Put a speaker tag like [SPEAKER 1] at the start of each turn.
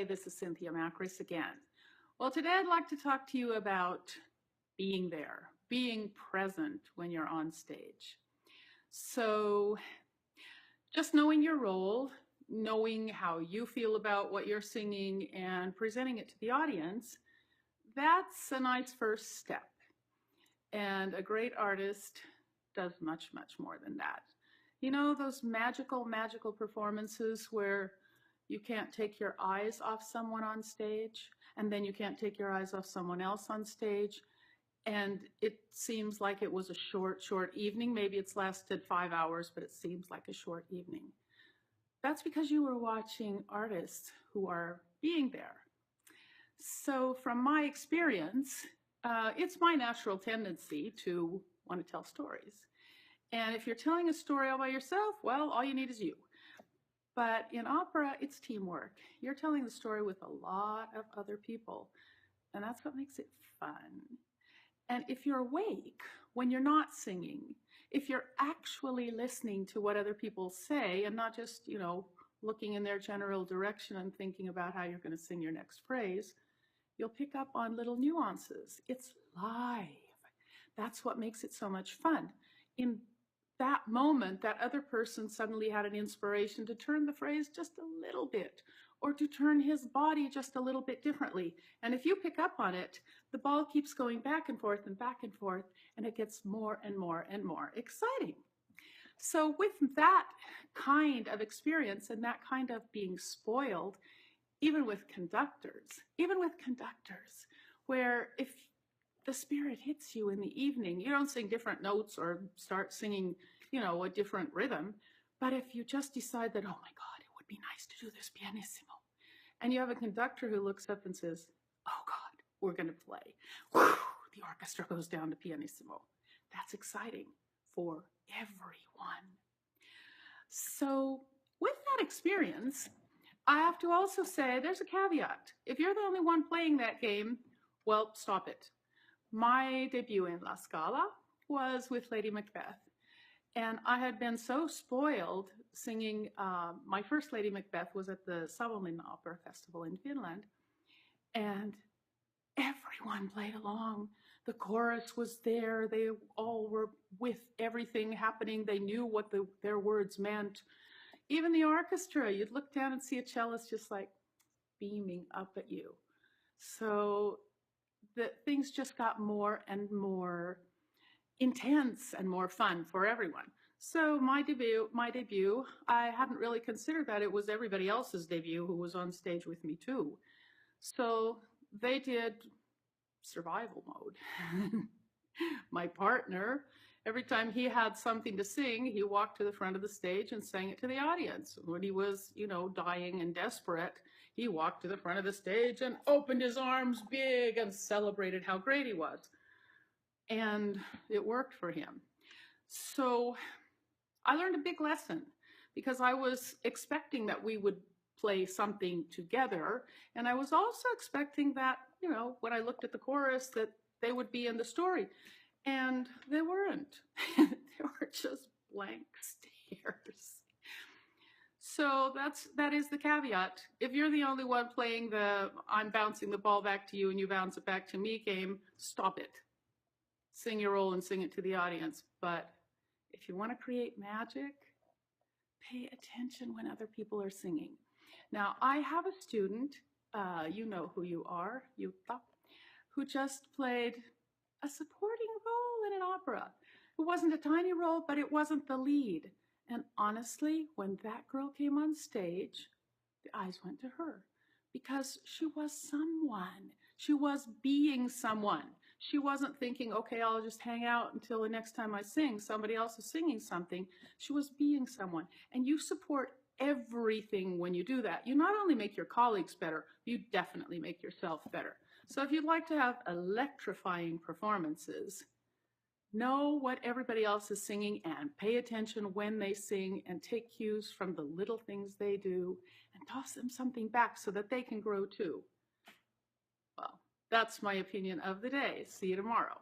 [SPEAKER 1] this is Cynthia Makris again. Well, today I'd like to talk to you about being there, being present when you're on stage. So just knowing your role, knowing how you feel about what you're singing and presenting it to the audience, that's a nice first step. And a great artist does much, much more than that. You know, those magical performances where you can't take your eyes off someone on stage, and then you can't take your eyes off someone else on stage, and it seems like it was a short evening. Maybe it's lasted 5 hours, but it seems like a short evening. That's because you were watching artists who are being there. So from my experience, it's my natural tendency to want to tell stories. And if you're telling a story all by yourself, well, all you need is you. But in opera, it's teamwork. You're telling the story with a lot of other people, and that's what makes it fun. And if you're awake when you're not singing, if you're actually listening to what other people say and not just, looking in their general direction and thinking about how you're going to sing your next phrase, you'll pick up on little nuances. It's live. That's what makes it so much fun. In that moment, that other person suddenly had an inspiration to turn the phrase just a little bit, or to turn his body just a little bit differently. And if you pick up on it, the ball keeps going back and forth, and it gets more and more and more exciting. So with that kind of experience and that kind of being spoiled, even with conductors, where if the spirit hits you in the evening, you don't sing different notes or start singing, a different rhythm. But if you just decide that, oh my God, it would be nice to do this pianissimo, and you have a conductor who looks up and says, oh God, we're going to play. Whew, the orchestra goes down to pianissimo. That's exciting for everyone. So with that experience, I have to also say there's a caveat. If you're the only one playing that game, well, stop it. My debut in La Scala was with Lady Macbeth. And I had been so spoiled singing, my first Lady Macbeth was at the Savonlinna Opera Festival in Finland. And everyone played along. The chorus was there. They all were with everything happening. They knew what their words meant. Even the orchestra, you'd look down and see a cellist just like beaming up at you. So things just got more and more intense and more fun for everyone. So my debut, I hadn't really considered that it was everybody else's debut who was on stage with me too. So they did survival mode. My partner, every time he had something to sing, he walked to the front of the stage and sang it to the audience. When he was, dying and desperate, he walked to the front of the stage and opened his arms big and celebrated how great he was. And it worked for him. So I learned a big lesson because I was expecting that we would play something together. And I was also expecting that, when I looked at the chorus, that they would be in the story. And they weren't. They were just blank stares. So that is the caveat. If you're the only one playing the I'm bouncing the ball back to you and you bounce it back to me game, stop it. Sing your role and sing it to the audience. But if you want to create magic, pay attention when other people are singing. Now, I have a student, you know who you are, Jutta, who just played a supporting role in an opera. It wasn't a tiny role, but it wasn't the lead. And honestly, when that girl came on stage, the eyes went to her because she was someone. She was being someone. She wasn't thinking, okay, I'll just hang out until the next time I sing. Somebody else is singing something. She was being someone. And you support everything when you do that. You not only make your colleagues better, you definitely make yourself better. So if you'd like to have electrifying performances, know what everybody else is singing and pay attention when they sing and take cues from the little things they do and toss them something back so that they can grow too. Well, that's my opinion of the day. See you tomorrow.